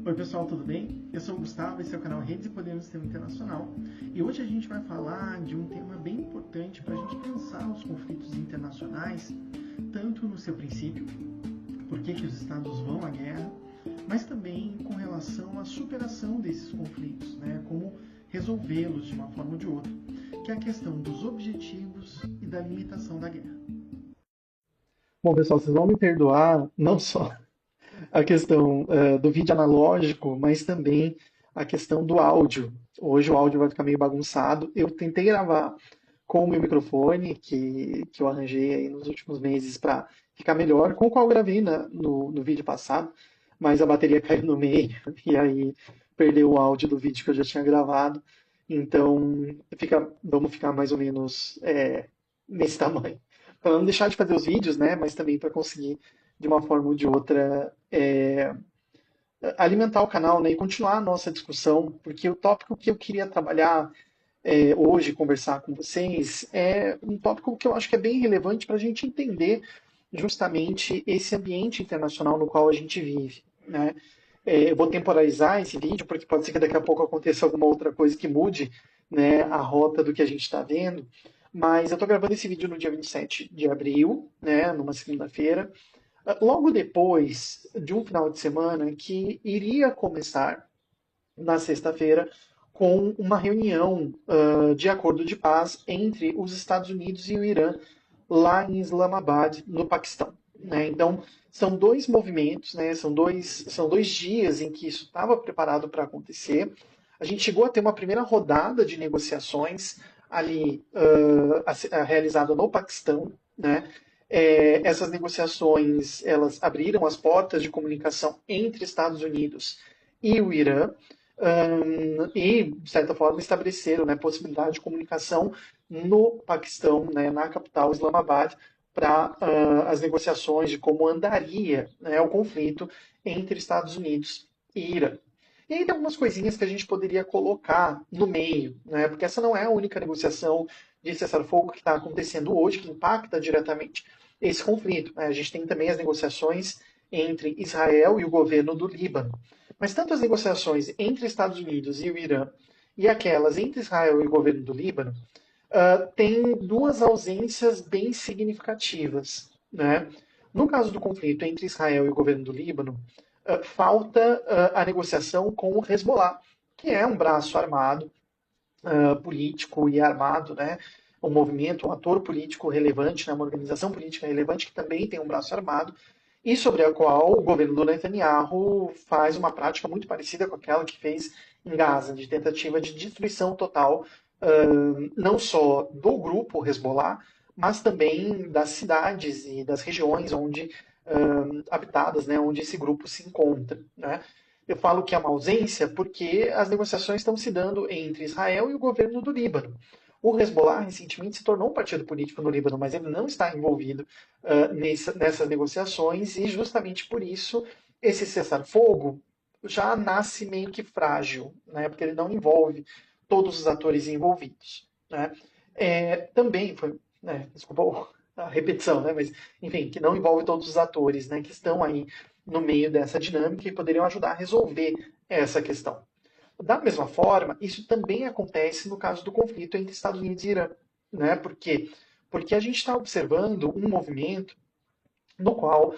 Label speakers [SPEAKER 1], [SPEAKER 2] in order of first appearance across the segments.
[SPEAKER 1] Oi pessoal, tudo bem? Eu sou o Gustavo, esse é o canal Redes e Poder no Sistema Internacional e hoje a gente vai falar de um tema bem importante para a gente pensar os conflitos internacionais, tanto no seu princípio, por que os estados vão à guerra, mas também com relação à superação desses conflitos, né? Como resolvê-los de uma forma ou de outra, que é a questão dos objetivos e da limitação da guerra. Bom, pessoal, vocês vão me perdoar não só a questão do vídeo analógico, mas também a questão do áudio. Hoje o áudio vai ficar meio bagunçado. Eu tentei gravar com o meu microfone, que eu arranjei aí nos últimos meses para ficar melhor, com o qual eu gravei no vídeo passado, mas a bateria caiu no meio e aí perdeu o áudio do vídeo que eu já tinha gravado. Então, vamos ficar mais ou menos nesse tamanho. Para não deixar de fazer os vídeos, né? Mas também para conseguir, de uma forma ou de outra, alimentar o canal, né, e continuar a nossa discussão, porque o tópico que eu queria trabalhar hoje, conversar com vocês, é um tópico que eu acho que é bem relevante para a gente entender justamente esse ambiente internacional no qual a gente vive, né? Eu vou temporalizar esse vídeo, porque pode ser que daqui a pouco aconteça alguma outra coisa que mude, né, a rota do que a gente está vendo, mas eu estou gravando esse vídeo no dia 27 de abril, né, numa segunda-feira, logo depois de um final de semana que iria começar na sexta-feira com uma reunião de acordo de paz entre os Estados Unidos e o Irã lá em Islamabad, no Paquistão, né? Então, são dois movimentos, né? São dois dias em que isso estava preparado para acontecer. A gente chegou a ter uma primeira rodada de negociações ali realizada no Paquistão, né? Essas negociações elas abriram as portas de comunicação entre Estados Unidos e o Irã, e, de certa forma, estabeleceram, né, possibilidade de comunicação no Paquistão, né, na capital Islamabad, para as negociações de como andaria, né, o conflito entre Estados Unidos e Irã. E aí tem algumas coisinhas que a gente poderia colocar no meio, né, porque essa não é a única negociação de cessar-fogo que está acontecendo hoje, que impacta diretamente esse conflito, né? A gente tem também as negociações entre Israel e o governo do Líbano. Mas tanto as negociações entre Estados Unidos e o Irã e aquelas entre Israel e o governo do Líbano têm duas ausências bem significativas, né? No caso do conflito entre Israel e o governo do Líbano, falta a negociação com o Hezbollah, que é um braço armado, político e armado, né? Um movimento, um ator político relevante, né? Uma organização política relevante que também tem um braço armado, e sobre a qual o governo do Netanyahu faz uma prática muito parecida com aquela que fez em Gaza, de tentativa de destruição total, não só do grupo Hezbollah, mas também das cidades e das regiões onde habitadas, né, onde esse grupo se encontra, né? Eu falo que é uma ausência porque as negociações estão se dando entre Israel e o governo do Líbano. O Hezbollah recentemente se tornou um partido político no Líbano, mas ele não está envolvido nessas negociações e justamente por isso esse cessar-fogo já nasce meio que frágil, né, porque ele não envolve todos os atores envolvidos, né. Também foi, né, desculpa a repetição, né, mas enfim, que não envolve todos os atores, né, que estão aí no meio dessa dinâmica e poderiam ajudar a resolver essa questão. Da mesma forma, isso também acontece no caso do conflito entre Estados Unidos e Irã, né? Por quê? Porque a gente está observando um movimento no qual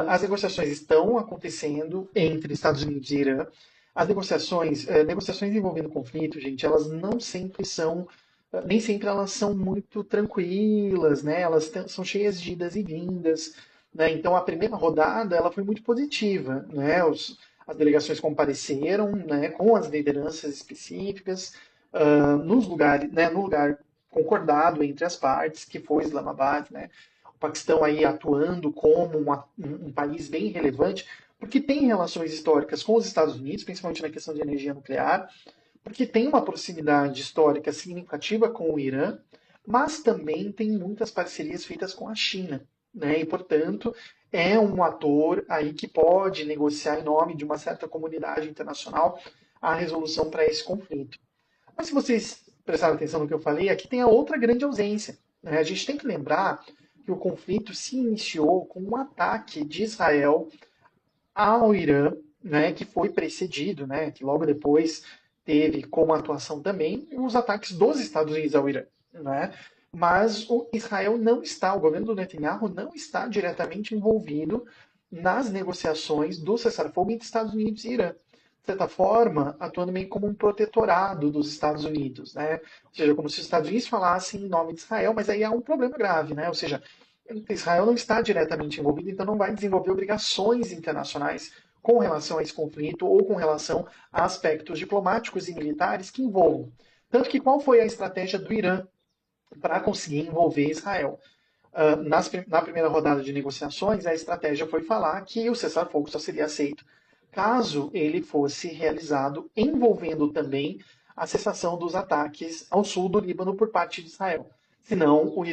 [SPEAKER 1] as negociações estão acontecendo entre Estados Unidos e Irã. As negociações envolvendo conflito, gente, elas não sempre são, nem sempre elas são muito tranquilas, né? Elas são cheias de idas e vindas, né? Então a primeira rodada ela foi muito positiva, né? As delegações compareceram, né, com as lideranças específicas nos lugares, né, no lugar concordado entre as partes, que foi Islamabad, né? O Paquistão aí atuando como um país bem relevante, porque tem relações históricas com os Estados Unidos, principalmente na questão de energia nuclear, porque tem uma proximidade histórica significativa com o Irã, mas também tem muitas parcerias feitas com a China, né? E, portanto, é um ator aí que pode negociar em nome de uma certa comunidade internacional a resolução para esse conflito. Mas se vocês prestaram atenção no que eu falei, aqui tem a outra grande ausência, né? A gente tem que lembrar que o conflito se iniciou com um ataque de Israel ao Irã, né, que foi precedido, né, que logo depois teve como atuação também os ataques dos Estados Unidos ao Irã, né? Mas o Israel não está, o governo do Netanyahu não está diretamente envolvido nas negociações do cessar-fogo entre Estados Unidos e Irã. De certa forma, atuando meio como um protetorado dos Estados Unidos, né? Ou seja, como se os Estados Unidos falassem em nome de Israel, mas aí há um problema grave, né? Ou seja, Israel não está diretamente envolvido, então não vai desenvolver obrigações internacionais com relação a esse conflito ou com relação a aspectos diplomáticos e militares que envolvam. Tanto que qual foi a estratégia do Irã para conseguir envolver Israel? Na primeira rodada de negociações, a estratégia foi falar que o cessar-fogo só seria aceito caso ele fosse realizado envolvendo também a cessação dos ataques ao sul do Líbano por parte de Israel. Senão, o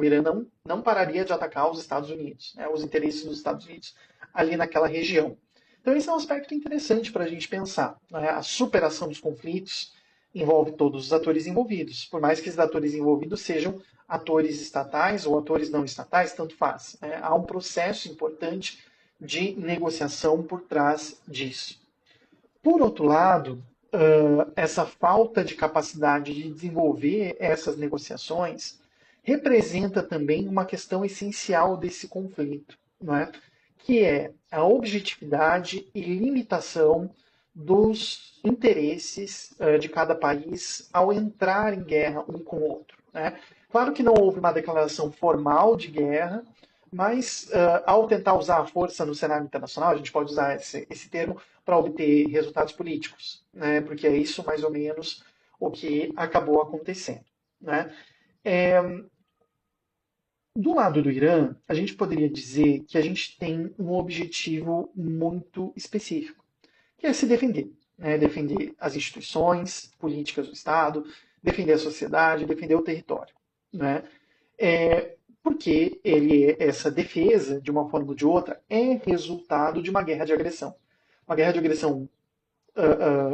[SPEAKER 1] Irã não pararia de atacar os Estados Unidos, né, os interesses dos Estados Unidos ali naquela região. Então, esse é um aspecto interessante para a gente pensar. Né? A superação dos conflitos envolve todos os atores envolvidos, por mais que esses atores envolvidos sejam atores estatais ou atores não estatais, tanto faz. Né? Há um processo importante de negociação por trás disso. Por outro lado, essa falta de capacidade de desenvolver essas negociações representa também uma questão essencial desse conflito, não é? Que é a objetividade e limitação dos interesses de cada país ao entrar em guerra um com o outro. Né? Claro que não houve uma declaração formal de guerra, mas ao tentar usar a força no cenário internacional, a gente pode usar esse termo para obter resultados políticos, né? Porque é isso mais ou menos o que acabou acontecendo. Né? É, do lado do Irã, a gente poderia dizer que a gente tem um objetivo muito específico, que é se defender. Né? Defender as instituições políticas do Estado, defender a sociedade, defender o território. Né? Porque essa defesa, de uma forma ou de outra, é resultado de uma guerra de agressão. Uma guerra de agressão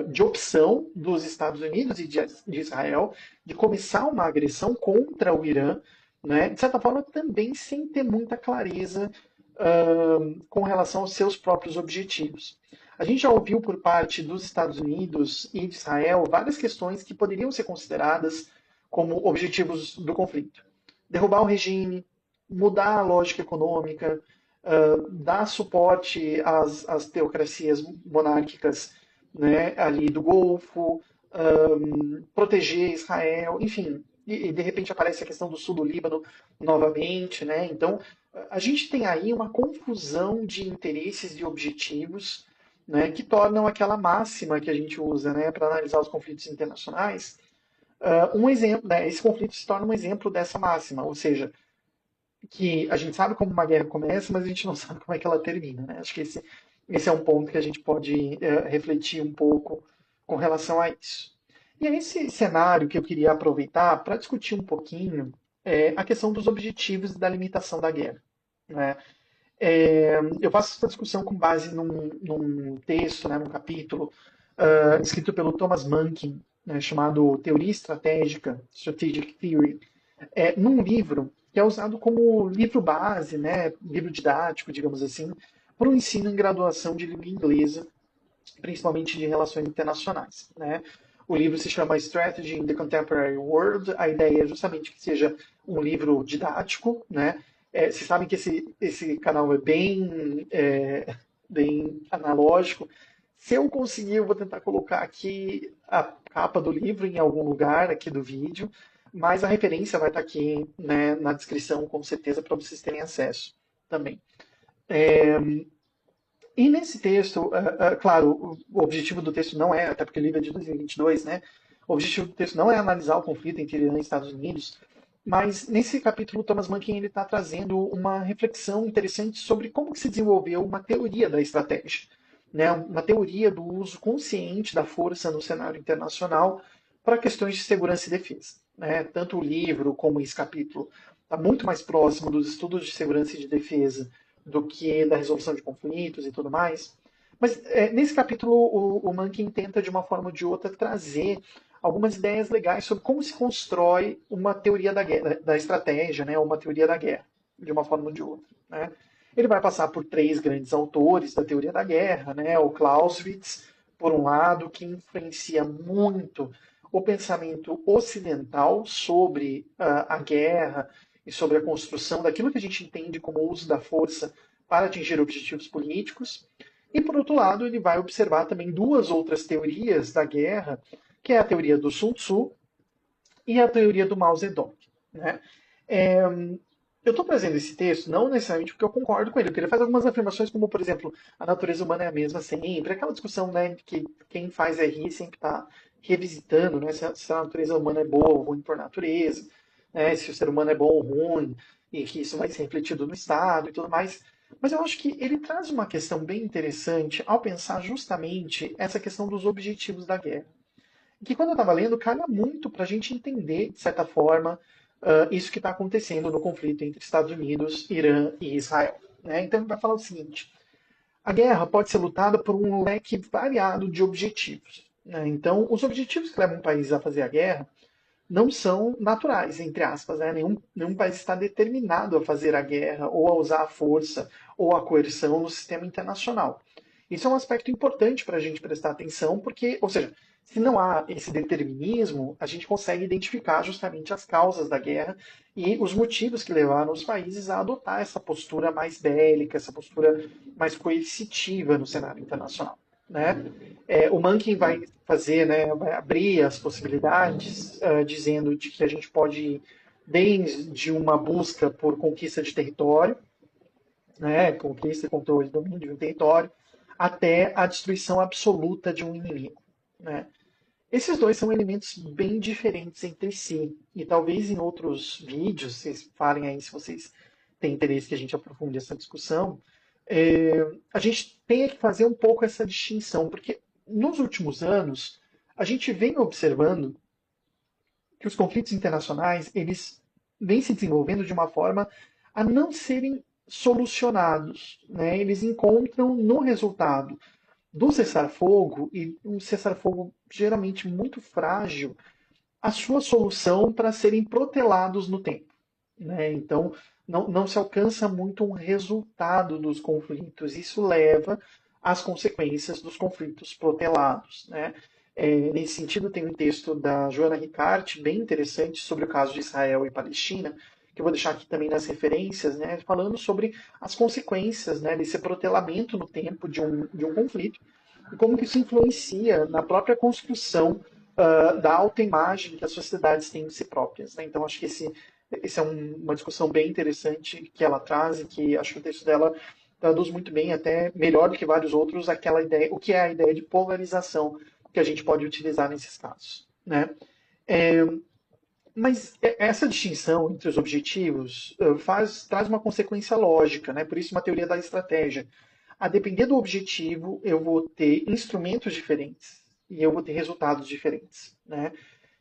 [SPEAKER 1] de opção dos Estados Unidos e de Israel de começar uma agressão contra o Irã, né, de certa forma também sem ter muita clareza com relação aos seus próprios objetivos. A gente já ouviu por parte dos Estados Unidos e de Israel várias questões que poderiam ser consideradas como objetivos do conflito. Derrubar o regime, mudar a lógica econômica, dar suporte às teocracias monárquicas, né, ali do Golfo, proteger Israel, enfim. E de repente aparece a questão do sul do Líbano novamente, né? Então a gente tem aí uma confusão de interesses e objetivos, né, que tornam aquela máxima que a gente usa, né, para analisar os conflitos internacionais, um exemplo, né, esse conflito se torna um exemplo dessa máxima, ou seja, que a gente sabe como uma guerra começa, mas a gente não sabe como é que ela termina. Né? Acho que esse é um ponto que a gente pode refletir um pouco com relação a isso. E é esse cenário que eu queria aproveitar para discutir um pouquinho a questão dos objetivos e da limitação da guerra. Né? Eu faço essa discussão com base num texto, né, num capítulo, escrito pelo Thomas Mankin, né, chamado Teoria Estratégica, Strategic Theory, num livro que é usado como livro base, né, livro didático, digamos assim, para o ensino em graduação de língua inglesa, principalmente de relações internacionais. Né? O livro se chama Strategy in the Contemporary World. A ideia é justamente que seja um livro didático. Né? Vocês sabem que esse canal é bem analógico. Se eu conseguir, eu vou tentar colocar aqui a capa do livro em algum lugar aqui do vídeo, mas a referência vai estar aqui, né, na descrição, com certeza, para vocês terem acesso também. E nesse texto, claro, o objetivo do texto não é, até porque o livro é de 2022, né? O objetivo do texto não é analisar o conflito entre Irã e Estados Unidos, mas nesse capítulo, Thomas Mankin está trazendo uma reflexão interessante sobre como que se desenvolveu uma teoria da estratégia, né? Uma teoria do uso consciente da força no cenário internacional para questões de segurança e defesa. Né? Tanto o livro como esse capítulo está muito mais próximo dos estudos de segurança e de defesa do que da resolução de conflitos e tudo mais. Mas nesse capítulo o Mankin tenta, de uma forma ou de outra, trazer algumas ideias legais sobre como se constrói uma teoria da guerra, da estratégia, né, uma teoria da guerra, de uma forma ou de outra. Né? ele vai passar por três grandes autores da teoria da guerra, né? O Clausewitz, por um lado, que influencia muito o pensamento ocidental sobre a guerra e sobre a construção daquilo que a gente entende como uso da força para atingir objetivos políticos. E, por outro lado, ele vai observar também duas outras teorias da guerra, que é a teoria do Sun Tzu e a teoria do Mao Zedong. Né? É, eu estou trazendo esse texto não necessariamente porque eu concordo com ele, porque ele faz algumas afirmações como, por exemplo, a natureza humana é a mesma sempre, aquela discussão, né, que quem faz RI sempre está revisitando, né, se a natureza humana é boa ou ruim por natureza, né, se o ser humano é bom ou ruim, e que isso vai ser refletido no Estado e tudo mais. Mas eu acho que ele traz uma questão bem interessante ao pensar justamente essa questão dos objetivos da guerra. Que quando eu estava lendo, calha muito para a gente entender, de certa forma, isso que está acontecendo no conflito entre Estados Unidos, Irã e Israel. Né? Então ele vai falar o seguinte: a guerra pode ser lutada por um leque variado de objetivos. Né? Então, os objetivos que levam um país a fazer a guerra não são naturais, entre aspas. Né? Nenhum país está determinado a fazer a guerra ou a usar a força ou a coerção no sistema internacional. Isso é um aspecto importante para a gente prestar atenção, porque, ou seja, se não há esse determinismo, a gente consegue identificar justamente as causas da guerra e os motivos que levaram os países a adotar essa postura mais bélica, essa postura mais coercitiva no cenário internacional. Né? O Mankin vai fazer, né, vai abrir as possibilidades, dizendo de que a gente pode ir desde uma busca por conquista de território, né, conquista e controle, domínio de um território, até a destruição absoluta de um inimigo. Né? Esses dois são elementos bem diferentes entre si. E talvez em outros vídeos, vocês falem aí se vocês têm interesse que a gente aprofunde essa discussão, a gente tenha que fazer um pouco essa distinção, porque nos últimos anos a gente vem observando que os conflitos internacionais eles vêm se desenvolvendo de uma forma a não serem solucionados. Né? Eles encontram no resultado do cessar-fogo, e um cessar-fogo geralmente muito frágil, a sua solução para serem protelados no tempo. Né? Então, não se alcança muito um resultado dos conflitos. Isso leva às consequências dos conflitos protelados. Né? Nesse sentido, tem um texto da Joana Ricart, bem interessante, sobre o caso de Israel e Palestina, que eu vou deixar aqui também nas referências, né, falando sobre as consequências, né, desse protelamento no tempo de um conflito e como que isso influencia na própria construção da autoimagem que as sociedades têm de si próprias. Né? Então, acho que esse é uma discussão bem interessante que ela traz e que acho que o texto dela traduz muito bem, até melhor do que vários outros, aquela ideia, o que é a ideia de polarização que a gente pode utilizar nesses casos. Né? É, mas essa distinção entre os objetivos traz uma consequência lógica, né? Por isso uma teoria da estratégia. A depender do objetivo, eu vou ter instrumentos diferentes e eu vou ter resultados diferentes. Né?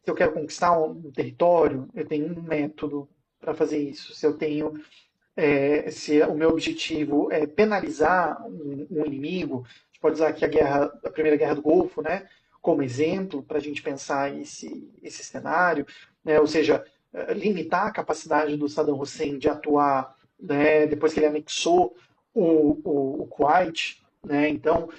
[SPEAKER 1] Se eu quero conquistar um território, eu tenho um método para fazer isso. Se o meu objetivo é penalizar um inimigo, a gente pode usar aqui a Primeira Guerra do Golfo, né, como exemplo para a gente pensar esse cenário, né, ou seja, limitar a capacidade do Saddam Hussein de atuar, né, depois que ele anexou o Kuwait, né, então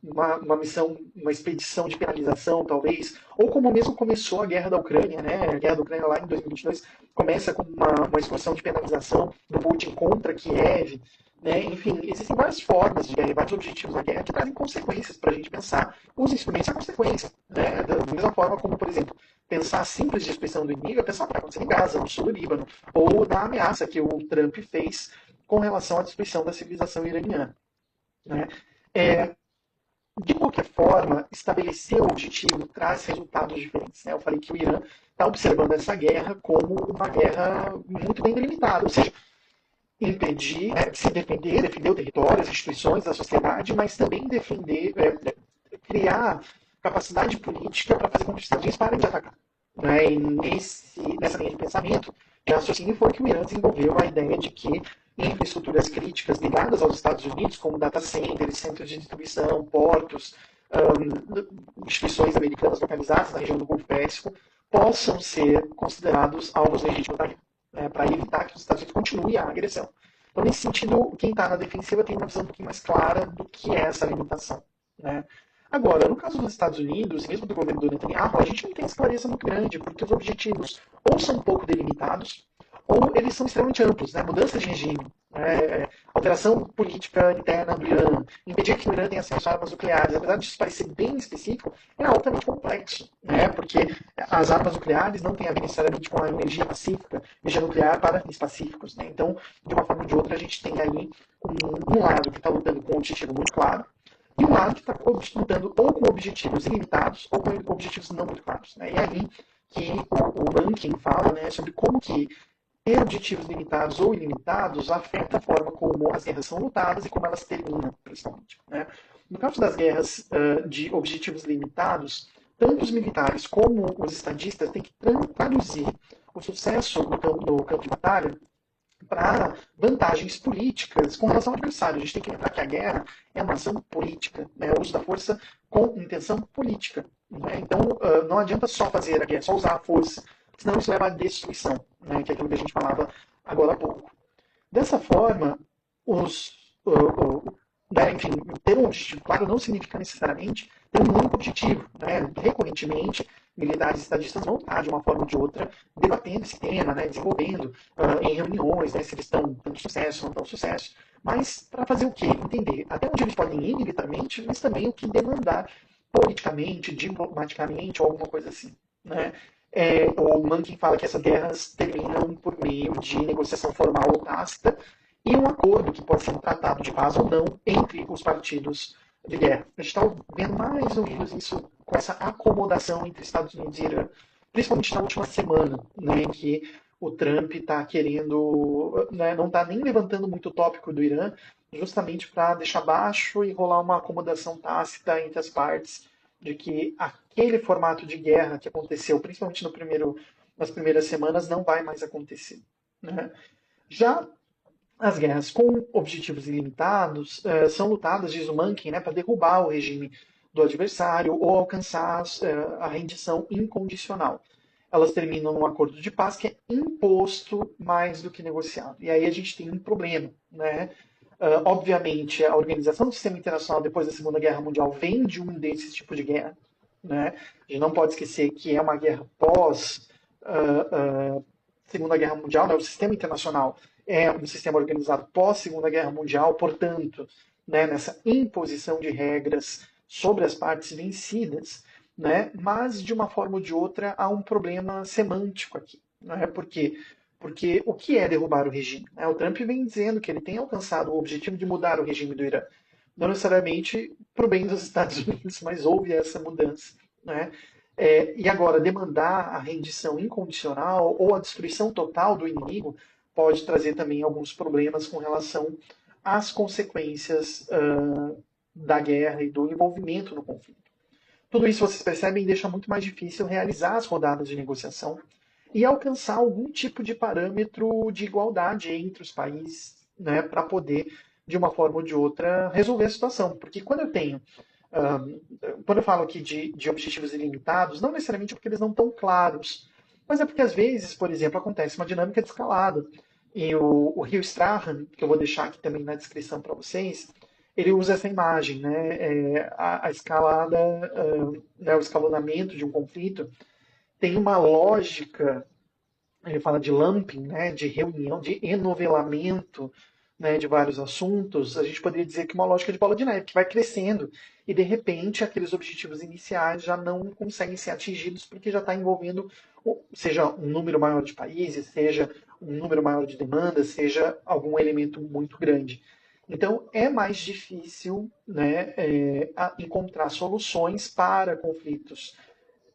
[SPEAKER 1] uma missão, uma expedição de penalização, talvez, ou como mesmo começou a guerra da Ucrânia, né? A guerra da Ucrânia lá em 2022 começa com uma expansão de penalização do Putin contra Kiev, né? Enfim, existem várias formas de guerra, vários objetivos da guerra que trazem consequências para a gente pensar os instrumentos e a consequência, né? Da mesma forma como, por exemplo, pensar a simples destruição do inimigo é pensar o que vai acontecer em Gaza, no sul do Líbano, ou na ameaça que o Trump fez com relação à destruição da civilização iraniana. Né? É, de qualquer forma, estabelecer o objetivo traz resultados diferentes. Né? Eu falei que o Irã está observando essa guerra como uma guerra muito bem delimitada, ou seja, impedir, se defender o território, as instituições, a sociedade, mas também criar capacidade política para fazer com que os Estados Unidos parem de atacar. Né? E nessa linha de pensamento, o raciocínio foi que o Irã desenvolveu a ideia de que infraestruturas críticas ligadas aos Estados Unidos, como data centers, centros de distribuição, portos, instituições americanas localizadas na região do Golfo Pérsico, possam ser considerados alvos legítimos da guerra, né, para evitar que os Estados Unidos continuem a agressão. Então, nesse sentido, quem está na defensiva tem uma visão um pouquinho mais clara do que é essa limitação, né? Agora, no caso dos Estados Unidos, mesmo do governo do Netanyahu, a gente não tem essa clareza muito grande, porque os objetivos ou são pouco delimitados, ou eles são extremamente amplos, né? Mudança de regime, né? Alteração política interna do Irã, impedir que o Irã tenha acesso a armas nucleares, apesar disso parecer bem específico, é altamente complexo, né? Porque as armas nucleares não têm a ver necessariamente com a energia pacífica, energia nuclear para fins pacíficos, né? Então, de uma forma ou de outra, a gente tem aí um lado que está lutando com um objetivo muito claro, e um lado que está lutando ou com objetivos ilimitados ou com objetivos não muito claros, né? E aí que o Rankin fala, né, sobre como que ter objetivos limitados ou ilimitados afeta a forma como as guerras são lutadas e como elas terminam, principalmente, né? No caso das guerras de objetivos limitados, tanto os militares como os estadistas têm que traduzir o sucesso no campo de batalha para vantagens políticas com relação ao adversário. A gente tem que lembrar que a guerra é uma ação política, né? O uso da força com intenção política, né? Então, não adianta só fazer a guerra, só usar a força, senão isso leva à destruição, né? Que é aquilo que a gente falava agora há pouco. Dessa forma, né, enfim, ter um objetivo claro não significa necessariamente ter um único objetivo, né? Recorrentemente, militares e estadistas vão estar, de uma forma ou de outra, debatendo esse tema, né? Desenvolvendo em reuniões, né? Se eles estão tendo sucesso ou não tão sucesso. Mas para fazer o quê? Entender até onde eles podem ir militarmente, mas também o que demandar politicamente, diplomaticamente ou alguma coisa assim, né? O Mankin fala que essas guerras terminam por meio de negociação formal ou tácita e um acordo que pode ser um tratado de paz ou não entre os partidos de guerra. A gente está vendo mais ou menos isso com essa acomodação entre Estados Unidos e Irã, principalmente na última semana, né, em que o Trump está querendo, né, não está nem levantando muito o tópico do Irã, justamente para deixar baixo e rolar uma acomodação tácita entre as partes de que aquele formato de guerra que aconteceu, principalmente nas primeiras semanas, não vai mais acontecer, né? Já as guerras com objetivos ilimitados são lutadas, diz o Mankin, né, para derrubar o regime do adversário ou alcançar a rendição incondicional. Elas terminam num acordo de paz que é imposto mais do que negociado. E aí a gente tem um problema, né? Obviamente, a organização do sistema internacional depois da Segunda Guerra Mundial vem de um desses tipos de guerra, né? A gente não pode esquecer que é uma guerra pós Segunda Guerra Mundial, né? O sistema internacional é um sistema organizado pós-Segunda Guerra Mundial, portanto, né, nessa imposição de regras sobre as partes vencidas, né, mas de uma forma ou de outra há um problema semântico aqui. Né, porque o que é derrubar o regime? Né? O Trump vem dizendo que ele tem alcançado o objetivo de mudar o regime do Irã. Não necessariamente para o bem dos Estados Unidos, mas houve essa mudança. Né? E agora, demandar a rendição incondicional ou a destruição total do inimigo pode trazer também alguns problemas com relação às consequências da guerra e do envolvimento no conflito. Tudo isso, vocês percebem, deixa muito mais difícil realizar as rodadas de negociação e alcançar algum tipo de parâmetro de igualdade entre os países, né, para poder, de uma forma ou de outra, resolver a situação. Porque quando eu falo aqui de objetivos ilimitados, não necessariamente porque eles não estão claros, mas é porque às vezes, por exemplo, acontece uma dinâmica de escalada. E o Rio Strahan, que eu vou deixar aqui também na descrição para vocês, ele usa essa imagem, né? A escalada, né, o escalonamento de um conflito tem uma lógica, ele fala de lumping, né, de reunião, de enovelamento, né, de vários assuntos. A gente poderia dizer que uma lógica de bola de neve, que vai crescendo e de repente aqueles objetivos iniciais já não conseguem ser atingidos porque já está envolvendo, seja um número maior de países, seja um número maior de demandas, seja algum elemento muito grande. Então é mais difícil, né, encontrar soluções para conflitos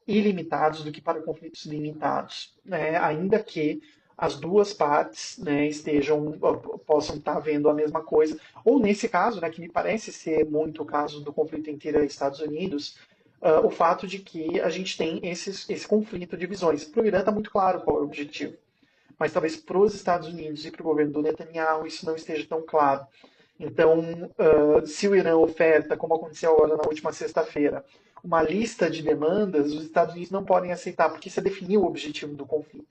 [SPEAKER 1] ilimitados do que para conflitos limitados, né? Ainda que as duas partes, né, possam estar vendo a mesma coisa, ou nesse caso, né, que me parece ser muito o caso do conflito entre Irã e Estados Unidos, o fato de que a gente tem esse conflito de visões. Para o Irã está muito claro qual é o objetivo, mas talvez para os Estados Unidos e para o governo do Netanyahu isso não esteja tão claro. Então, se o Irã oferta, como aconteceu agora na última sexta-feira, uma lista de demandas, os Estados Unidos não podem aceitar, porque isso é definir o objetivo do conflito.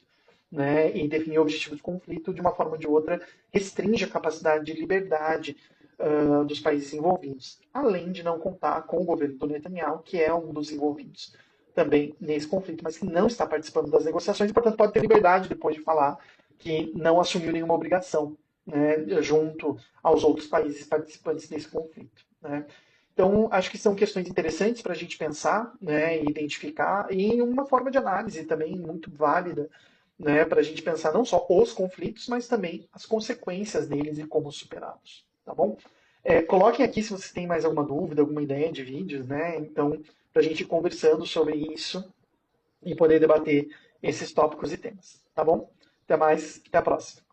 [SPEAKER 1] né, e definir objetivos de conflito de uma forma ou de outra restringe a capacidade de liberdade dos países envolvidos, além de não contar com o governo do Netanyahu, que é um dos envolvidos também nesse conflito, mas que não está participando das negociações e, portanto, pode ter liberdade depois de falar que não assumiu nenhuma obrigação, né, junto aos outros países participantes desse conflito, né. Então, acho que são questões interessantes para a gente pensar, né, e identificar, e uma forma de análise também muito válida, né, para a gente pensar não só os conflitos, mas também as consequências deles e como superá-los. Tá bom? Coloquem aqui se vocês têm mais alguma dúvida, alguma ideia de vídeos, né? Então, para a gente ir conversando sobre isso e poder debater esses tópicos e temas. Tá bom? Até mais, até a próxima.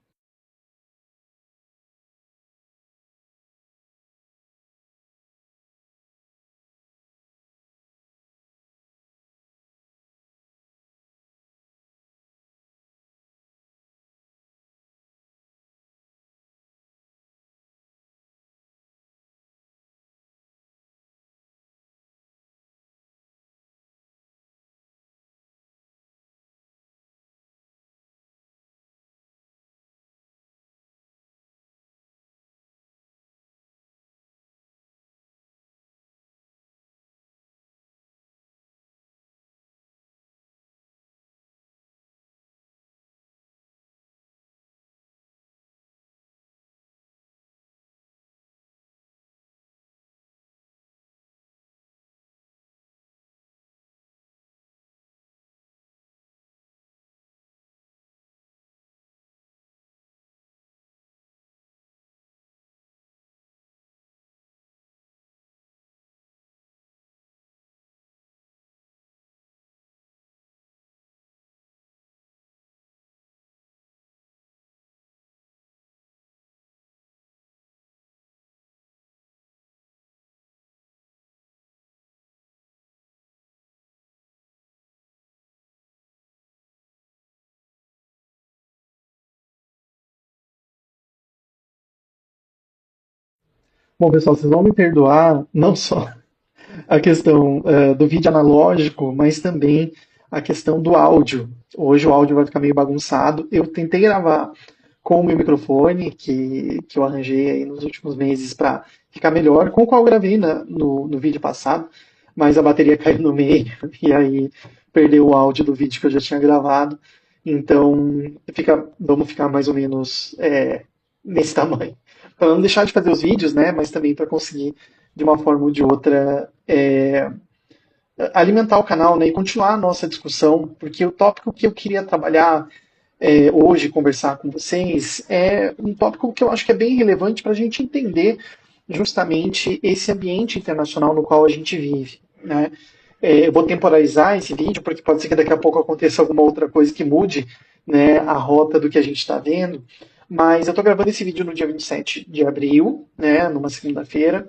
[SPEAKER 1] Bom, pessoal, vocês vão me perdoar não só a questão do vídeo analógico, mas também a questão do áudio. Hoje o áudio vai ficar meio bagunçado. Eu tentei gravar com o meu microfone, que eu arranjei aí nos últimos meses para ficar melhor, com o qual eu gravei no vídeo passado, mas a bateria caiu no meio e aí perdeu o áudio do vídeo que eu já tinha gravado. Então, vamos ficar mais ou menos nesse tamanho. Para não deixar de fazer os vídeos, né, mas também para conseguir, de uma forma ou de outra, alimentar o canal, né, e continuar a nossa discussão, porque o tópico que eu queria trabalhar hoje, conversar com vocês, é um tópico que eu acho que é bem relevante para a gente entender justamente esse ambiente internacional no qual a gente vive, né? Eu vou temporalizar esse vídeo, porque pode ser que daqui a pouco aconteça alguma outra coisa que mude, né, a rota do que a gente está vendo, mas eu estou gravando esse vídeo no dia 27 de abril, né, numa segunda-feira,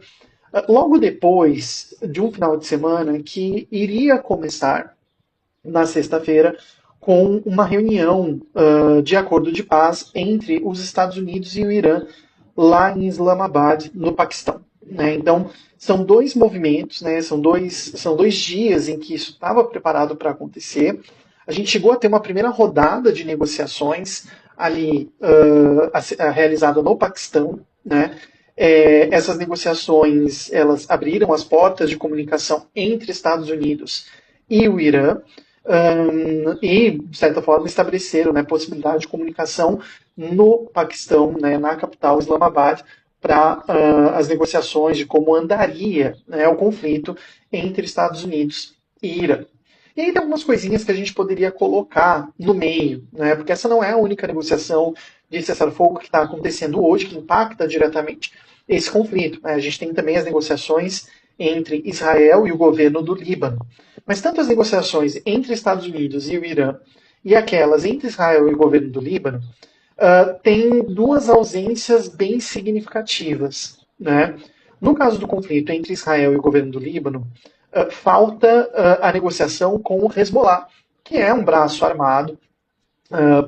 [SPEAKER 1] logo depois de um final de semana que iria começar na sexta-feira com uma reunião de acordo de paz entre os Estados Unidos e o Irã lá em Islamabad, no Paquistão, né? Então, são dois movimentos, né? São dois dias em que isso estava preparado para acontecer. A gente chegou a ter uma primeira rodada de negociações ali realizada no Paquistão, né? Essas negociações elas abriram as portas de comunicação entre Estados Unidos e o Irã, e, de certa forma, estabeleceram, né, possibilidade de comunicação no Paquistão, né, na capital Islamabad, para as negociações de como andaria, né, o conflito entre Estados Unidos e Irã. E aí tem algumas coisinhas que a gente poderia colocar no meio, né, porque essa não é a única negociação de cessar-fogo que está acontecendo hoje, que impacta diretamente esse conflito, né? A gente tem também as negociações entre Israel e o governo do Líbano. Mas tanto as negociações entre Estados Unidos e o Irã e aquelas entre Israel e o governo do Líbano têm duas ausências bem significativas, né? No caso do conflito entre Israel e o governo do Líbano, falta a negociação com o Hezbollah, que é um braço armado,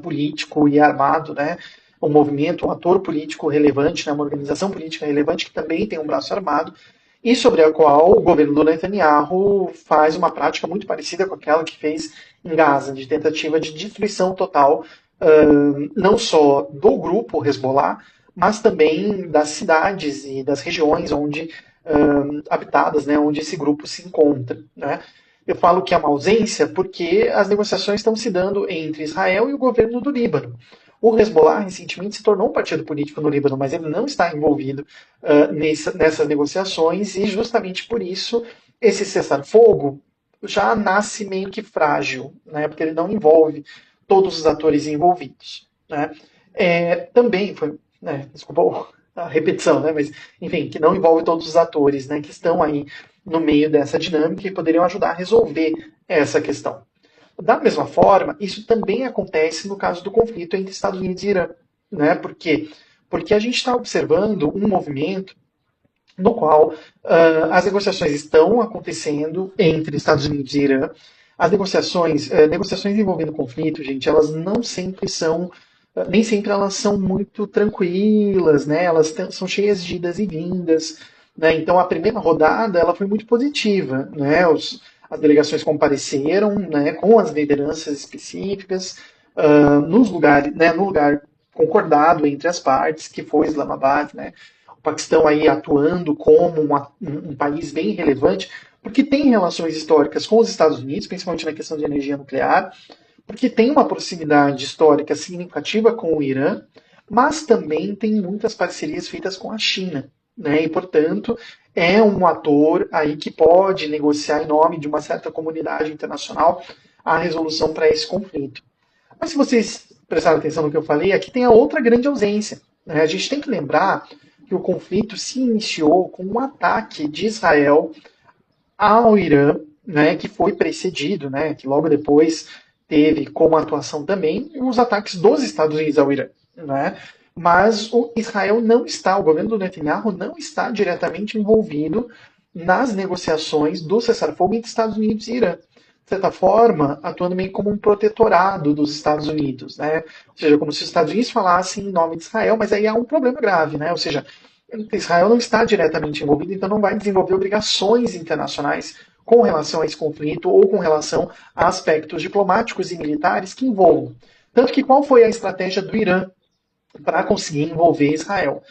[SPEAKER 1] político e armado, né? Um movimento, um ator político relevante, né? Uma organização política relevante que também tem um braço armado, e sobre a qual o governo do Netanyahu faz uma prática muito parecida com aquela que fez em Gaza, de tentativa de destruição total não só do grupo Hezbollah, mas também das cidades e das regiões onde habitadas, né, onde esse grupo se encontra. Né? Eu falo que é uma ausência porque as negociações estão se dando entre Israel e o governo do Líbano. O Hezbollah recentemente se tornou um partido político no Líbano, mas ele não está envolvido nessas negociações e justamente por isso esse cessar-fogo já nasce meio que frágil, né, porque ele não envolve todos os atores envolvidos. Né. Também foi, né, desculpa a repetição, né, mas enfim, que não envolve todos os atores, né, que estão aí no meio dessa dinâmica e poderiam ajudar a resolver essa questão. Da mesma forma, isso também acontece no caso do conflito entre Estados Unidos e Irã. Né? Por quê? Porque a gente está observando um movimento no qual as negociações estão acontecendo entre Estados Unidos e Irã. As negociações envolvendo conflito, gente, elas não sempre são, nem sempre elas são muito tranquilas, né? Elas são cheias de idas e vindas. Né? Então, a primeira rodada ela foi muito positiva. Né? As delegações compareceram, né, com as lideranças específicas no lugar concordado entre as partes, que foi Islamabad, né? O Paquistão aí atuando como um país bem relevante, porque tem relações históricas com os Estados Unidos, principalmente na questão de energia nuclear, porque tem uma proximidade histórica significativa com o Irã, mas também tem muitas parcerias feitas com a China. Né? E, portanto, é um ator aí que pode negociar em nome de uma certa comunidade internacional a resolução para esse conflito. Mas se vocês prestaram atenção no que eu falei, aqui tem a outra grande ausência. Né? A gente tem que lembrar que o conflito se iniciou com um ataque de Israel ao Irã, né, que foi precedido, né, que logo depois teve como atuação também os ataques dos Estados Unidos ao Irã. Né? Mas o Israel não está, o governo do Netanyahu não está diretamente envolvido nas negociações do cessar-fogo entre Estados Unidos e Irã. De certa forma, atuando meio como um protetorado dos Estados Unidos. Né? Ou seja, como se os Estados Unidos falassem em nome de Israel, mas aí há um problema grave. Né? Ou seja, Israel não está diretamente envolvido, então não vai desenvolver obrigações internacionais com relação a esse conflito ou com relação a aspectos diplomáticos e militares que envolvam. Tanto que qual foi a estratégia do Irã para conseguir envolver Israel?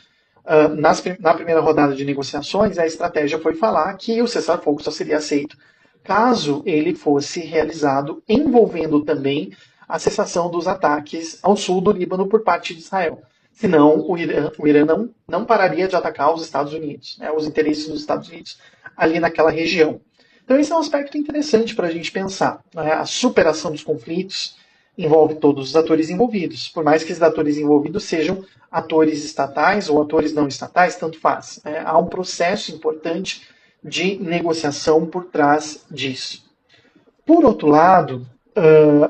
[SPEAKER 1] Na primeira rodada de negociações, a estratégia foi falar que o cessar-fogo só seria aceito caso ele fosse realizado envolvendo também a cessação dos ataques ao sul do Líbano por parte de Israel. Senão, o Irã não pararia de atacar os Estados Unidos, né, os interesses dos Estados Unidos ali naquela região. Então, esse é um aspecto interessante para a gente pensar. Né? A superação dos conflitos envolve todos os atores envolvidos. Por mais que esses atores envolvidos sejam atores estatais ou atores não estatais, tanto faz. Né? Há um processo importante de negociação por trás disso. Por outro lado,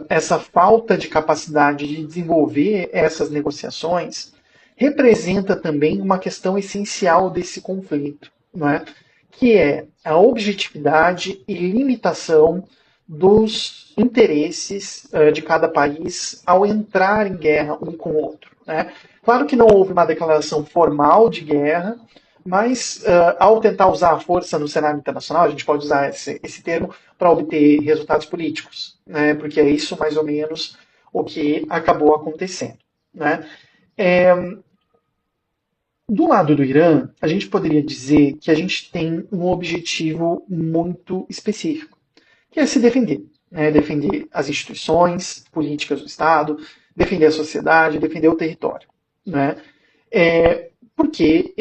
[SPEAKER 1] essa falta de capacidade de desenvolver essas negociações representa também uma questão essencial desse conflito, não é? Que é a objetividade e limitação dos interesses de cada país ao entrar em guerra um com o outro. Né? Claro que não houve uma declaração formal de guerra, mas ao tentar usar a força no cenário internacional, a gente pode usar esse termo para obter resultados políticos, né? Porque é isso mais ou menos o que acabou acontecendo. Né? Do lado do Irã, a gente poderia dizer que a gente tem um objetivo muito específico, que é se defender. Né? Defender as instituições políticas do Estado, defender a sociedade, defender o território. Né? Porque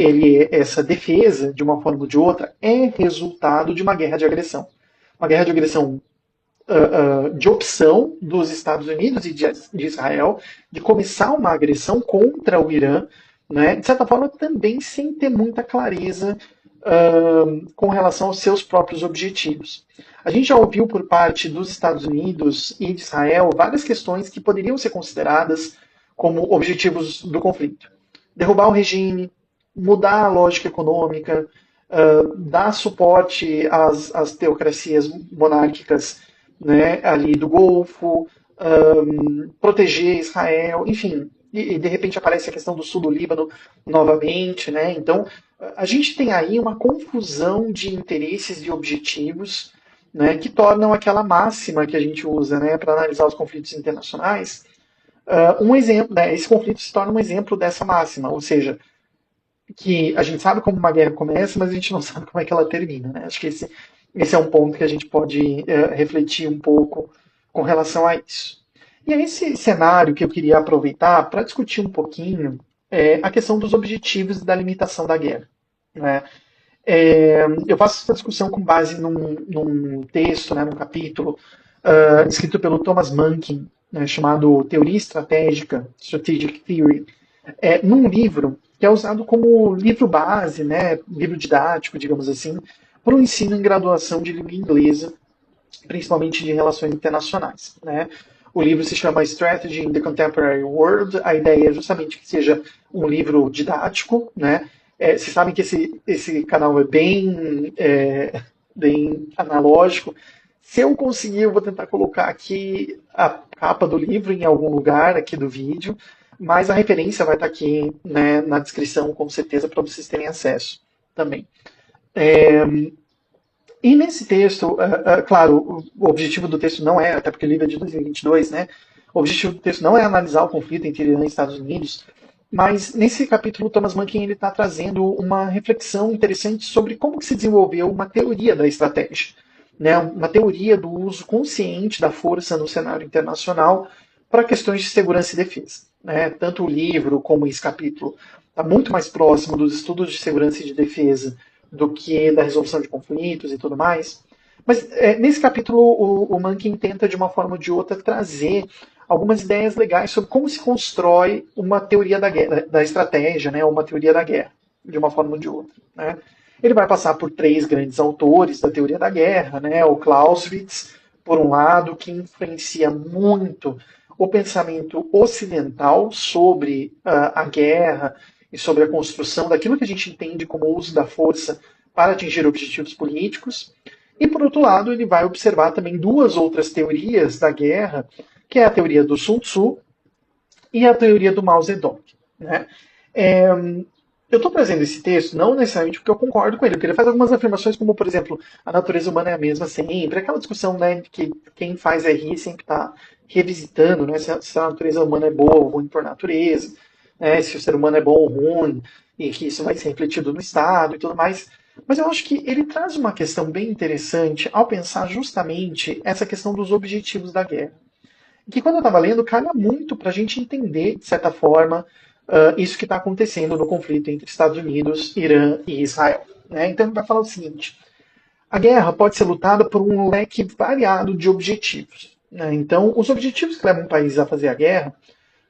[SPEAKER 1] essa defesa, de uma forma ou de outra, é resultado de uma guerra de agressão. Uma guerra de agressão de opção dos Estados Unidos e de Israel de começar uma agressão contra o Irã, né, de certa forma também sem ter muita clareza com relação aos seus próprios objetivos. A gente já ouviu por parte dos Estados Unidos e de Israel várias questões que poderiam ser consideradas como objetivos do conflito. Derrubar o regime, mudar a lógica econômica, dar suporte às teocracias monárquicas, né, ali do Golfo, proteger Israel, enfim. E de repente aparece a questão do sul do Líbano novamente. Né? Então, a gente tem aí uma confusão de interesses e objetivos, né, que tornam aquela máxima que a gente usa, né, para analisar os conflitos internacionais, Um exemplo, né, esse conflito se torna um exemplo dessa máxima, ou seja, que a gente sabe como uma guerra começa, mas a gente não sabe como é que ela termina, né? Acho que esse é um ponto que a gente pode refletir um pouco com relação a isso. E é esse cenário que eu queria aproveitar para discutir um pouquinho a questão dos objetivos e da limitação da guerra, né? Eu faço essa discussão com base num texto, né, num capítulo, escrito pelo Thomas Mankin, né, chamado Teoria Estratégica, Strategic Theory, num livro que é usado como livro base, né, livro didático, digamos assim, para o ensino em graduação de língua inglesa, principalmente de relações internacionais. Né? O livro se chama Strategy in the Contemporary World. A ideia é justamente que seja um livro didático. Né? Vocês sabem que esse canal é bem analógico. Se eu conseguir, eu vou tentar colocar aqui a capa do livro em algum lugar aqui do vídeo, mas a referência vai estar aqui, né, na descrição, com certeza, para vocês terem acesso também. E nesse texto, claro, o objetivo do texto não é, até porque o livro é de 2022, né? O objetivo do texto não é analisar o conflito entre Irã e Estados Unidos, mas nesse capítulo, Thomas Mankin está trazendo uma reflexão interessante sobre como que se desenvolveu uma teoria da estratégia, né? Uma teoria do uso consciente da força no cenário internacional para questões de segurança e defesa. Né? Tanto o livro como esse capítulo está muito mais próximo dos estudos de segurança e de defesa do que da resolução de conflitos e tudo mais. Mas nesse capítulo o Mankin tenta, de uma forma ou de outra, trazer algumas ideias legais sobre como se constrói uma teoria da guerra, da estratégia, né, uma teoria da guerra, de uma forma ou de outra. Né. Ele vai passar por três grandes autores da teoria da guerra, né, o Clausewitz, por um lado, que influencia muito o pensamento ocidental sobre a guerra e sobre a construção daquilo que a gente entende como uso da força para atingir objetivos políticos. E, por outro lado, ele vai observar também duas outras teorias da guerra, que é a teoria do Sun Tzu e a teoria do Mao Zedong. Né? Eu estou trazendo esse texto não necessariamente porque eu concordo com ele, porque ele faz algumas afirmações como, por exemplo, a natureza humana é a mesma sempre, aquela discussão, né, que quem faz RI sempre está revisitando, né, se a natureza humana é boa ou ruim por natureza, né, se o ser humano é bom ou ruim, e que isso vai ser refletido no Estado e tudo mais. Mas eu acho que ele traz uma questão bem interessante ao pensar justamente essa questão dos objetivos da guerra. Que quando eu estava lendo, calha muito para a gente entender, de certa forma, isso que está acontecendo no conflito entre Estados Unidos, Irã e Israel. Né? Então ele vai falar o seguinte: a guerra pode ser lutada por um leque variado de objetivos. Né? Então, os objetivos que levam um país a fazer a guerra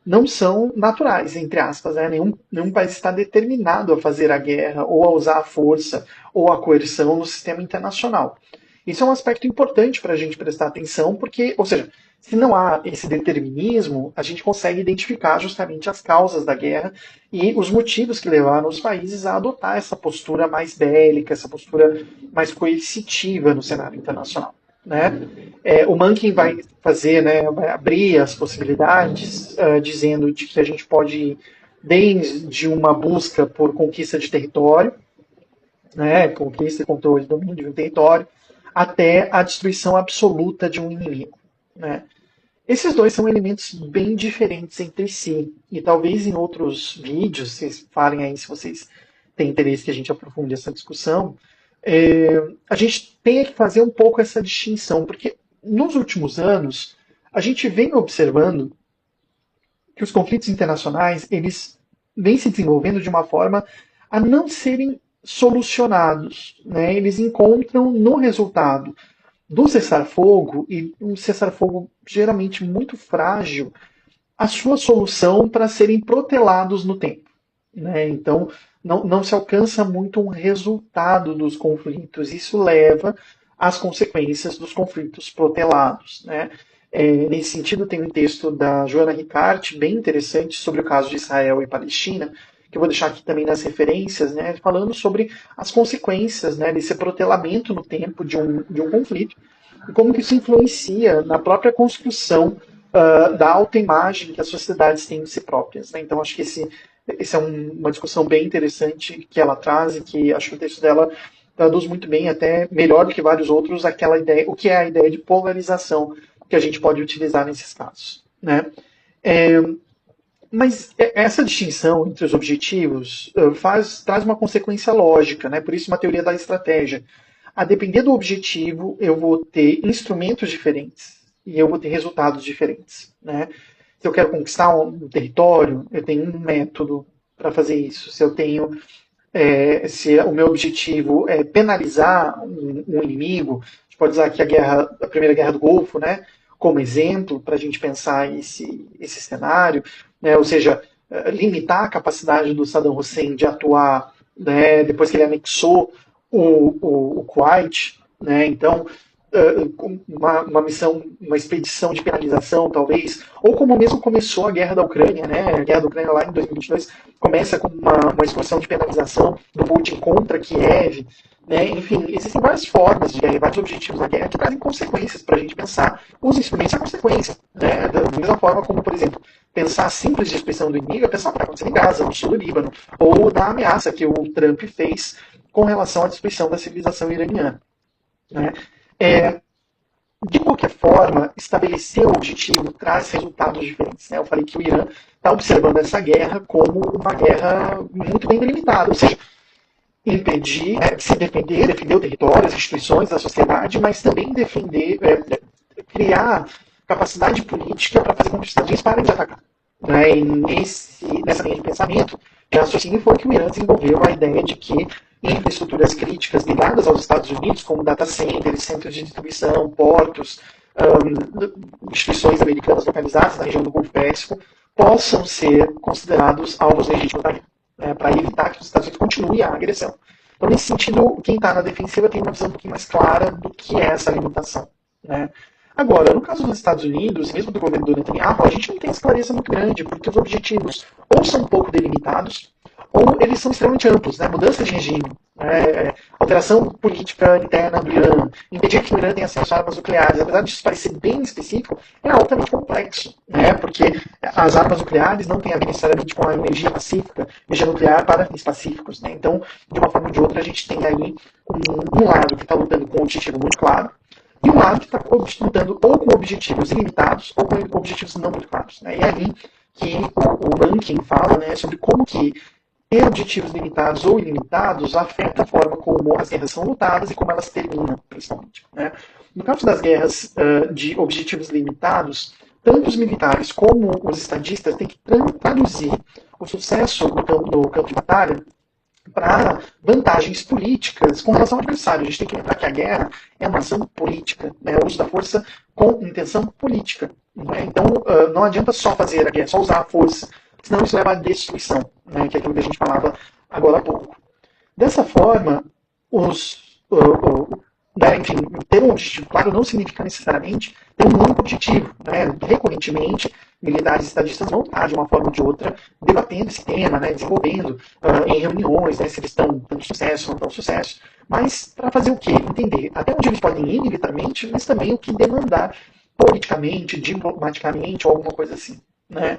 [SPEAKER 1] não são naturais, entre aspas. Né? Nenhum país está determinado a fazer a guerra, ou a usar a força, ou a coerção no sistema internacional. Isso é um aspecto importante para a gente prestar atenção, porque, ou seja, se não há esse determinismo, a gente consegue identificar justamente as causas da guerra e os motivos que levaram os países a adotar essa postura mais bélica, essa postura mais coercitiva no cenário internacional. Né? O Mankin vai fazer, né, vai abrir as possibilidades, dizendo de que a gente pode ir desde uma busca por conquista de território, né, conquista, controle e domínio de um território, até a destruição absoluta de um inimigo. Né? Esses dois são elementos bem diferentes entre si. E talvez em outros vídeos, vocês falem aí se vocês têm interesse que a gente aprofunde essa discussão, a gente tenha que fazer um pouco essa distinção, porque nos últimos anos a gente vem observando que os conflitos internacionais eles vêm se desenvolvendo de uma forma a não serem solucionados. Né? Eles encontram no resultado do cessar-fogo, e um cessar-fogo geralmente muito frágil, a sua solução para serem protelados no tempo. Né? Então, não se alcança muito um resultado dos conflitos. Isso leva às consequências dos conflitos protelados. Né? Nesse sentido, tem um texto da Joana Ricart, bem interessante, sobre o caso de Israel e Palestina, que eu vou deixar aqui também nas referências, né, falando sobre as consequências, né, desse protelamento no tempo de um conflito, e como que isso influencia na própria construção da autoimagem que as sociedades têm de si próprias. Né? Então, acho que esse é uma discussão bem interessante que ela traz e que acho que o texto dela traduz muito bem, até melhor do que vários outros, aquela ideia, o que é a ideia de polarização que a gente pode utilizar nesses casos. Né? Mas essa distinção entre os objetivos traz uma consequência lógica, né? Por isso uma teoria da estratégia. A depender do objetivo, eu vou ter instrumentos diferentes e eu vou ter resultados diferentes, né? Se eu quero conquistar um território, eu tenho um método para fazer isso. Se eu tenho, se o meu objetivo é penalizar um inimigo, a gente pode usar aqui a primeira guerra do Golfo, né, como exemplo para a gente pensar esse cenário, né, ou seja, limitar a capacidade do Saddam Hussein de atuar, né, depois que ele anexou o Kuwait, né, então uma missão, uma expedição de penalização, talvez, ou como mesmo começou a guerra da Ucrânia, né? A guerra da Ucrânia lá em 2022 começa com uma expansão de penalização do Putin contra Kiev, né? Enfim, existem várias formas de guerra, vários objetivos da guerra que trazem consequências para a gente pensar os instrumentos e a consequência, né? Da mesma forma como, por exemplo, pensar a simples destruição do inimigo é pensar o que está acontecendo em Gaza, no sul do Líbano, ou da ameaça que o Trump fez com relação à destruição da civilização iraniana, né? É, de qualquer forma, estabelecer o objetivo traz resultados diferentes, né? Eu falei que o Irã está observando essa guerra como uma guerra muito bem delimitada, ou seja, impedir, se defender o território, as instituições, a sociedade, mas também defender, criar capacidade política para fazer com que os Estados Unidos parem de atacar. Né? E nessa linha de pensamento, de raciocínio, foi que o Irã desenvolveu a ideia de que infraestruturas críticas ligadas aos Estados Unidos, como data centers, centros de distribuição, portos, instituições americanas localizadas na região do Golfo Pérsico, possam ser considerados alvos legítimos da guerra, né, para evitar que os Estados Unidos continuem a agressão. Então, nesse sentido, quem está na defensiva tem uma visão um pouquinho mais clara do que é essa limitação. Né? Agora, no caso dos Estados Unidos, mesmo do governo do Netanyahu, a gente não tem essa clareza muito grande, porque os objetivos ou são um pouco delimitados, ou eles são extremamente amplos, né? Mudança de regime, alteração política interna do Irã, impedir que o Irã tenha acesso a armas nucleares, apesar disso parecer bem específico, é altamente complexo, né? Porque as armas nucleares não têm a ver necessariamente com a energia pacífica, energia nuclear para fins pacíficos, né? Então, de uma forma ou de outra, a gente tem aí um lado que está lutando com um objetivo muito claro, e um lado que está lutando ou com objetivos ilimitados ou com objetivos não muito claros. Né? E é aí que o Rankin fala, né, sobre como que ter objetivos limitados ou ilimitados afeta a forma como as guerras são lutadas e como elas terminam, principalmente. Né? No caso das guerras de objetivos limitados, tanto os militares como os estadistas têm que traduzir o sucesso no campo de batalha para vantagens políticas com relação ao adversário. A gente tem que lembrar que a guerra é uma ação política, né? O uso da força com intenção política. Né? Então, não adianta só fazer a guerra, só usar a força, senão isso leva à destruição, né? Que é aquilo que a gente falava agora há pouco. Dessa forma, enfim, ter um objetivo claro não significa necessariamente ter um único objetivo. Né? Recorrentemente, militares e estadistas vão estar, de uma forma ou de outra, debatendo esse tema, né? Desenvolvendo em reuniões, né? Se eles estão tendo sucesso ou não tendo sucesso. Mas para fazer o quê? Entender até onde eles podem ir militarmente, mas também o que demandar politicamente, diplomaticamente ou alguma coisa assim. Né?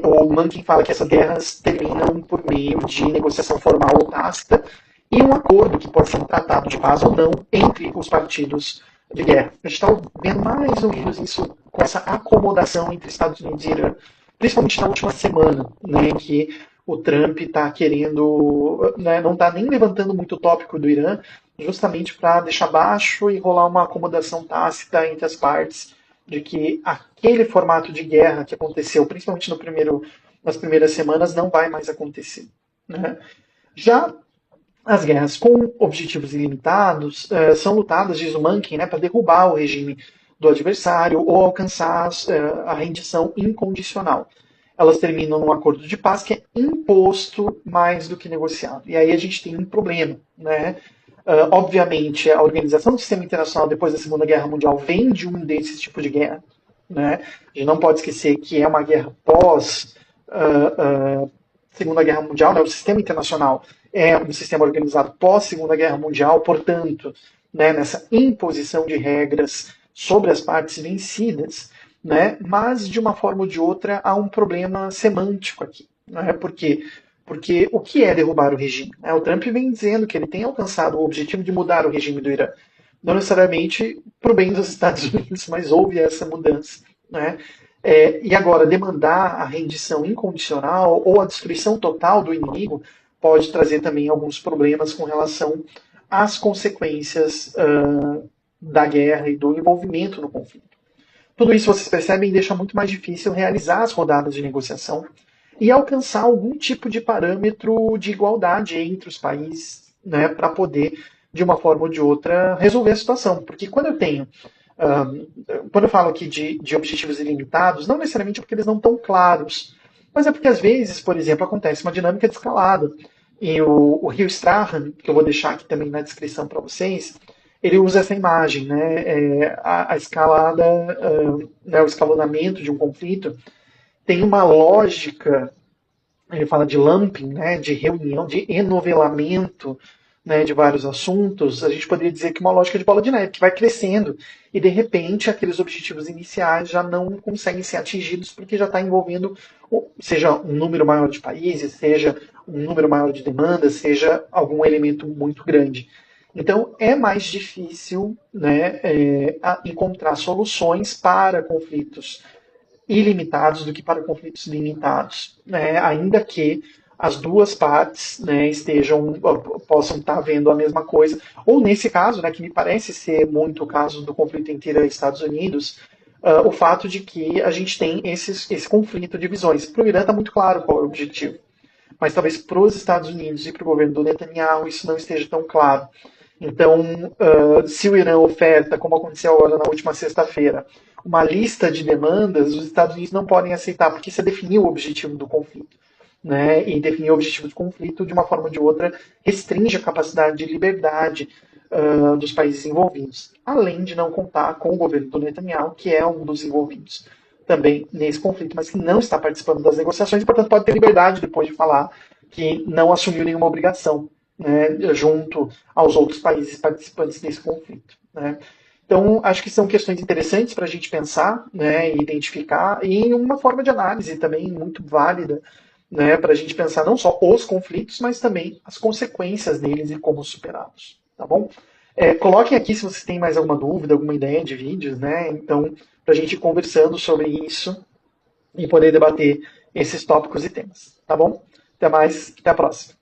[SPEAKER 1] O Mankin fala que essas guerras terminam por meio de negociação formal ou tácita e um acordo que pode ser um tratado de paz ou não entre os partidos de guerra. A gente está vendo mais ou menos isso com essa acomodação entre Estados Unidos e Irã, principalmente na última semana, né, em que o Trump está querendo, né, não está nem levantando muito o tópico do Irã, justamente para deixar baixo e rolar uma acomodação tácita entre as partes de que aquele formato de guerra que aconteceu, principalmente nas primeiras semanas, não vai mais acontecer. Né? Já as guerras com objetivos ilimitados são lutadas, diz o Mankin, né, para derrubar o regime do adversário ou alcançar a rendição incondicional. Elas terminam num acordo de paz que é imposto mais do que negociado. E aí a gente tem um problema. Né? Obviamente, a organização do sistema internacional depois da Segunda Guerra Mundial vem de um desses tipos de guerra. Né? A gente não pode esquecer que é uma guerra pós Segunda Guerra Mundial, né? O sistema internacional é um sistema organizado pós-Segunda Guerra Mundial, portanto, né, nessa imposição de regras sobre as partes vencidas, né, mas de uma forma ou de outra há um problema semântico aqui. Né, porque o que é derrubar o regime? O Trump vem dizendo que ele tem alcançado o objetivo de mudar o regime do Irã. Não necessariamente para o bem dos Estados Unidos, mas houve essa mudança. Né? E agora, demandar a rendição incondicional ou a destruição total do inimigo pode trazer também alguns problemas com relação às consequências da guerra e do envolvimento no conflito. Tudo isso, vocês percebem, deixa muito mais difícil realizar as rodadas de negociação e alcançar algum tipo de parâmetro de igualdade entre os países, né, para poder, de uma forma ou de outra, resolver a situação. Porque quando eu falo aqui de objetivos ilimitados, não necessariamente é porque eles não estão claros, mas é porque às vezes, por exemplo, acontece uma dinâmica de escalada. E o Rio Strahan, que eu vou deixar aqui também na descrição para vocês, ele usa essa imagem, né? A escalada, né, o escalonamento de um conflito tem uma lógica, ele fala de lumping, né, de reunião, de enovelamento, né, de vários assuntos. A gente poderia dizer que uma lógica de bola de neve, que vai crescendo e de repente aqueles objetivos iniciais já não conseguem ser atingidos porque já está envolvendo, seja um número maior de países, seja um número maior de demandas, seja algum elemento muito grande. Então é mais difícil, né, encontrar soluções para conflitos ilimitados do que para conflitos limitados, né? Ainda que as duas partes, né, possam estar vendo a mesma coisa, ou nesse caso, né, que me parece ser muito o caso do conflito entre Irã e Estados Unidos, o fato de que a gente tem esse conflito de visões. Para o Irã está muito claro qual é o objetivo, mas talvez para os Estados Unidos e para o governo do Netanyahu isso não esteja tão claro. Então, se o Irã oferta, como aconteceu agora na última sexta-feira, uma lista de demandas, os Estados Unidos não podem aceitar, porque isso é definir o objetivo do conflito. Né? E definir o objetivo do conflito, de uma forma ou de outra, restringe a capacidade de liberdade dos países envolvidos, além de não contar com o governo do Netanyahu, que é um dos envolvidos também nesse conflito, mas que não está participando das negociações e, portanto, pode ter liberdade depois de falar que não assumiu nenhuma obrigação, né, junto aos outros países participantes desse conflito. Né. Então, acho que são questões interessantes para a gente pensar, né, e identificar, e uma forma de análise também muito válida, né, para a gente pensar não só os conflitos, mas também as consequências deles e como superá-los. Tá bom? Coloquem aqui se vocês têm mais alguma dúvida, alguma ideia de vídeos, né? Então, para a gente ir conversando sobre isso e poder debater esses tópicos e temas. Tá bom? Até mais, até a próxima.